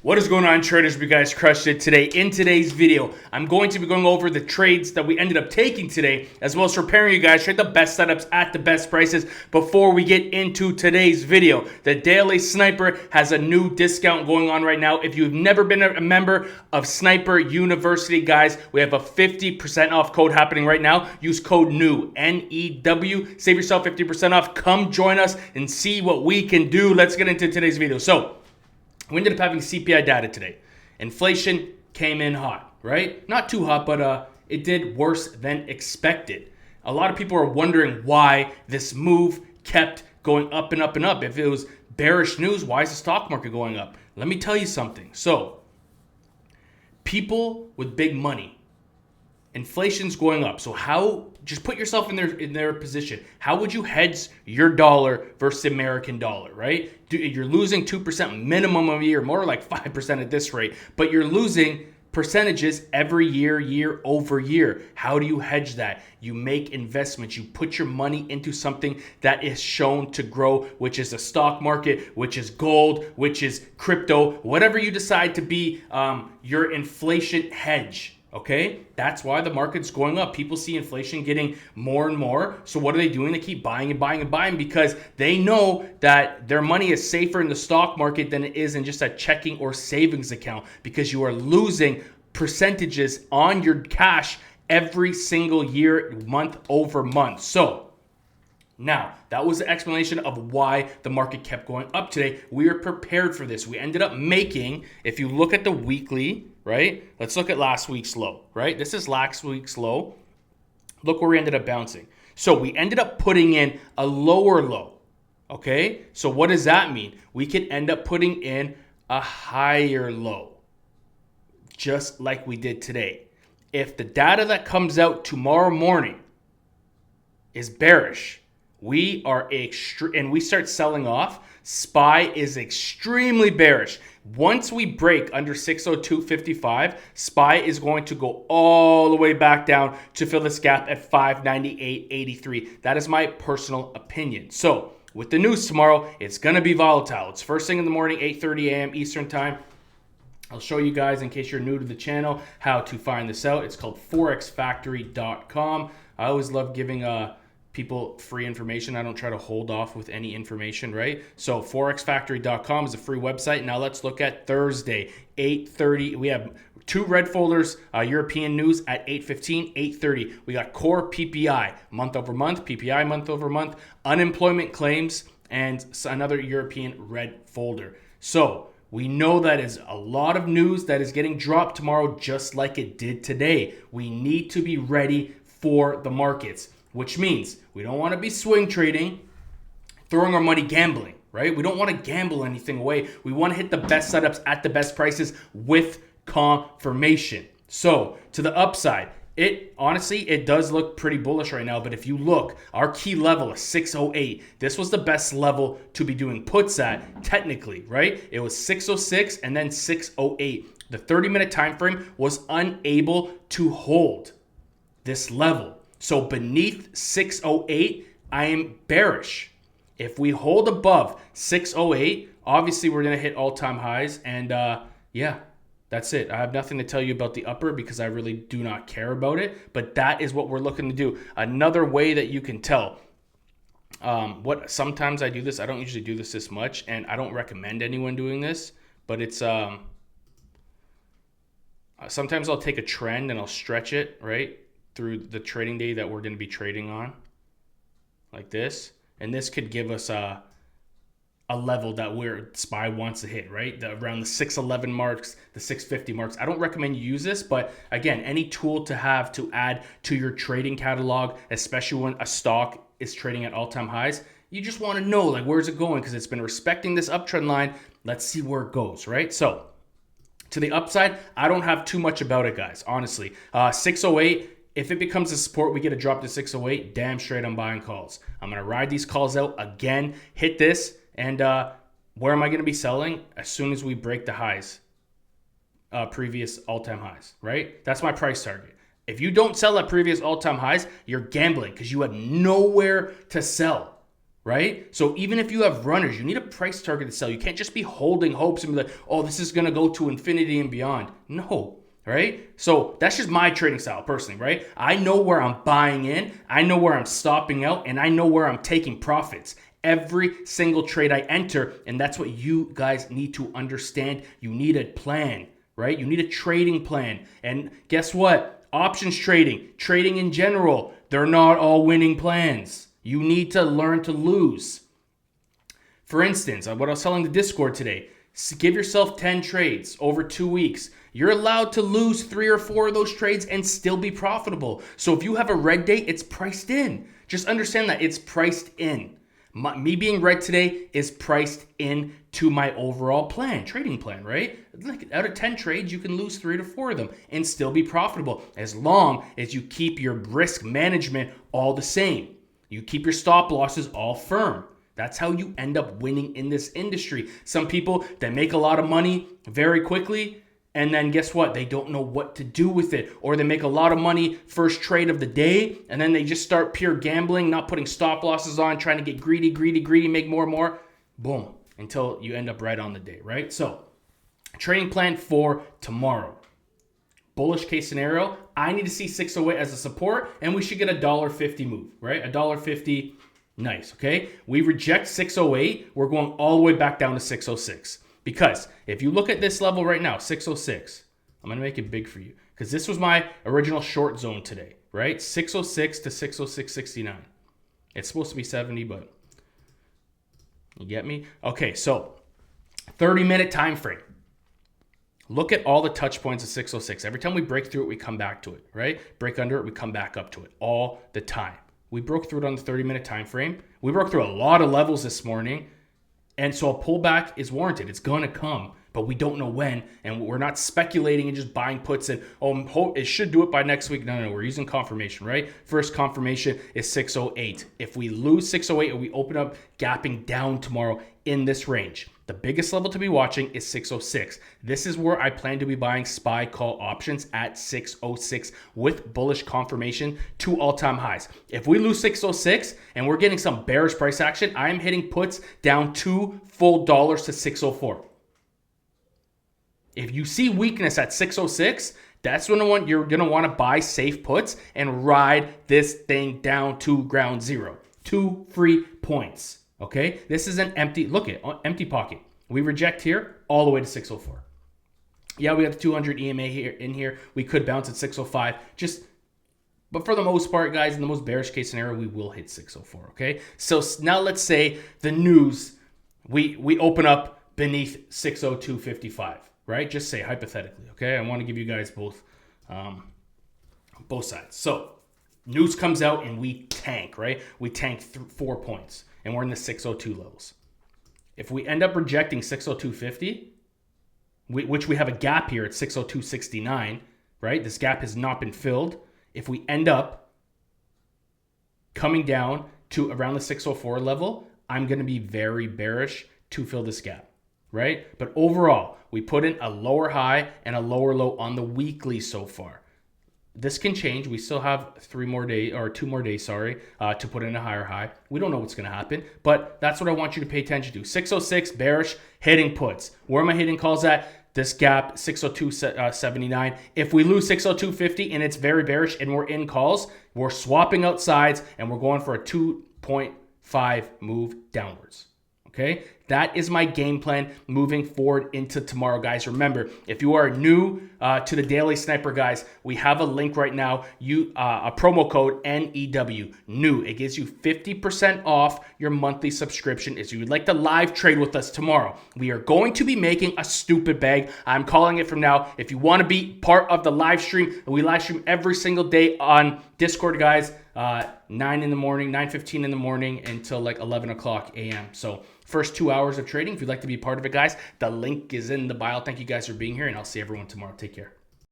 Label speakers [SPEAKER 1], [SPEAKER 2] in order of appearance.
[SPEAKER 1] What is going on, traders? You guys crushed it today. In today's video, I'm going to be going over the trades that we ended up taking today, as well as preparing you guys to trade the best setups at the best prices. Before we get into today's video, the Daily Sniper has a new discount going on right now. If you've never been a member of Sniper University, guys, we have a 50% off code happening right now. Use code NEW, N-E-W. Save yourself 50% off. Come join us and see what we can do. Let's get into today's video. So, we ended up having CPI data today. Inflation came in hot, right? Not too hot, but it did worse than expected. A lot of people are wondering why this move kept going up and up and up. If it was bearish news, why is the stock market going up? Let me tell you something. So, people with big money, inflation's going up. So just put yourself in their position. How would you hedge your dollar versus American dollar, right? You're losing 2% minimum a year, more like 5% at this rate, but you're losing percentages every year, year over year. How do you hedge that? You make investments. You put your money into something that is shown to grow, which is the stock market, which is gold, which is crypto, whatever you decide to be your inflation hedge. Okay, that's why the market's going up. People see inflation getting more and more. So what are they doing? They keep buying and buying and buying because they know that their money is safer in the stock market than it is in just a checking or savings account, because you are losing percentages on your cash every single year, month over month. So now, that was the explanation of why the market kept going up today. We are prepared for this. We ended up making, if you look at the weekly, right? Let's look at last week's low, right? This is last week's low. Look where we ended up bouncing. So we ended up putting in a lower low, okay? So what does that mean? We could end up putting in a higher low, just like we did today. If the data that comes out tomorrow morning is bearish, we are and we start selling off, SPY is extremely bearish. Once we break under 602.55, SPY is going to go all the way back down to fill this gap at 598.83. That is my personal opinion. So with the news tomorrow, it's going to be volatile. It's first thing in the morning, 8:30 a.m. Eastern time. I'll show you guys, in case you're new to the channel, how to find this out. It's called forexfactory.com. I always love giving people free information. I don't try to hold off with any information, right? So forexfactory.com is a free website. Now let's look at Thursday, 8:30. We have two red folders, European news at 8:15, 8:30. We got core PPI, month over month, PPI month over month, unemployment claims, and another European red folder. So we know that is a lot of news that is getting dropped tomorrow, just like it did today. We need to be ready for the markets, which means we don't want to be swing trading, throwing our money gambling, right? We don't want to gamble anything away. We want to hit the best setups at the best prices with confirmation. So to the upside, it does look pretty bullish right now, but if you look, our key level is 608. This was the best level to be doing puts at, technically, right? It was 606 and then 608. The 30-minute time frame was unable to hold this level. So beneath 608, I am bearish. If we hold above 608, obviously we're going to hit all-time highs. And yeah, that's it. I have nothing to tell you about the upper because I really do not care about it. But that is what we're looking to do. Another way that you can tell. Sometimes I do this. I don't usually do this much, and I don't recommend anyone doing this. But it's sometimes I'll take a trend and I'll stretch it, right, through the trading day that we're going to be trading on, like this. And this could give us a level that where SPY wants to hit, right? Around the 611 marks, the 650 marks. I don't recommend you use this, but again, any tool to have to add to your trading catalog, especially when a stock is trading at all-time highs, you just want to know, like, where's it going? Because it's been respecting this uptrend line. Let's see where it goes, right? So to the upside, I don't have too much about it, guys, honestly. 608, if it becomes a support, we get a drop to 608, damn straight I'm buying calls. I'm going to ride these calls out again, hit this, and where am I going to be selling? As soon as we break the highs, previous all-time highs, right? That's my price target. If you don't sell at previous all-time highs, you're gambling because you have nowhere to sell. right? So even if you have runners, you need a price target to sell. You can't just be holding hopes and be like, oh, this is going to go to infinity and beyond. No, right? So that's just my trading style personally, right? I know where I'm buying in, I know where I'm stopping out, and I know where I'm taking profits every single trade I enter. And that's what you guys need to understand. You need a plan, right? You need a trading plan. And guess what? Options trading in general, they're not all winning plans. You need to learn to lose. For instance, what I was telling the Discord today, give yourself 10 trades over 2 weeks. You're allowed to lose 3 or 4 of those trades and still be profitable. So if you have a red day, it's priced in. Just understand that it's priced in. Me being red today is priced in to my overall plan, trading plan, right? Like out of 10 trades, you can lose 3 to 4 of them and still be profitable as long as you keep your risk management all the same. You keep your stop losses all firm. That's how you end up winning in this industry. Some people that make a lot of money very quickly, and then guess what? They don't know what to do with it. Or they make a lot of money first trade of the day, and then they just start pure gambling, not putting stop losses on, trying to get greedy, make more and more. Boom. Until you end up right on the day, right? So, trading plan for tomorrow. Bullish case scenario, I need to see 608 as a support, and we should get a $1.50 move, right? A $1.50, nice, okay? We reject 608, we're going all the way back down to 606. Because if you look at this level right now, 606, I'm going to make it big for you, because this was my original short zone today, right? 606 to 606.69. It's supposed to be 70, but you get me? Okay, so 30-minute time frame. Look at all the touch points of 606. Every time we break through it, we come back to it, right? Break under it, we come back up to it all the time. We broke through it on the 30-minute time frame. We broke through a lot of levels this morning. And so a pullback is warranted. It's going to come, but we don't know when. And we're not speculating and just buying puts and, oh, it should do it by next week. No, we're using confirmation, right? First confirmation is 608. If we lose 608 and we open up gapping down tomorrow in this range, the biggest level to be watching is 606. This is where I plan to be buying SPY call options at 606 with bullish confirmation to all-time highs. If we lose 606 and we're getting some bearish price action, I am hitting puts down $2 full to 604. If you see weakness at 606, that's when you're going to want to buy safe puts and ride this thing down to ground zero. 2 free points. Okay, this is an empty empty pocket. We reject here all the way to 604. Yeah, we have the 200 EMA here. We could bounce at 605. But for the most part, guys, in the most bearish case scenario, we will hit 604. Okay, so now let's say the news we open up beneath 602.55, right? Just say hypothetically. Okay, I want to give you guys both sides. So news comes out and we tank, right? We tank 4 points. And we're in the 602 levels. If we end up rejecting 602.50, which we have a gap here at 602.69, right? This gap has not been filled. If we end up coming down to around the 604 level, I'm going to be very bearish to fill this gap, right? But overall, we put in a lower high and a lower low on the weekly so far. This can change. We still have 2 more days, to put in a higher high. We don't know what's going to happen, but that's what I want you to pay attention to. 606 bearish, hitting puts. Where am I hitting calls at? This gap, 602.79. If we lose 602.50 and it's very bearish and we're in calls, we're swapping out sides and we're going for a 2.5 move downwards. Okay, that is my game plan moving forward into tomorrow, guys. Remember, if you are new to the Daily Sniper, guys, we have a link right now. A promo code NEW, new. It gives you 50% off your monthly subscription. If you would like to live trade with us tomorrow, we are going to be making a stupid bag. I'm calling it from now. If you want to be part of the live stream, we live stream every single day on Discord, guys. 9:15 in the morning until like 11 o'clock a.m. So first 2 hours of trading. If you'd like to be part of it, guys, the link is in the bio. Thank you guys for being here, and I'll see everyone tomorrow. Take care.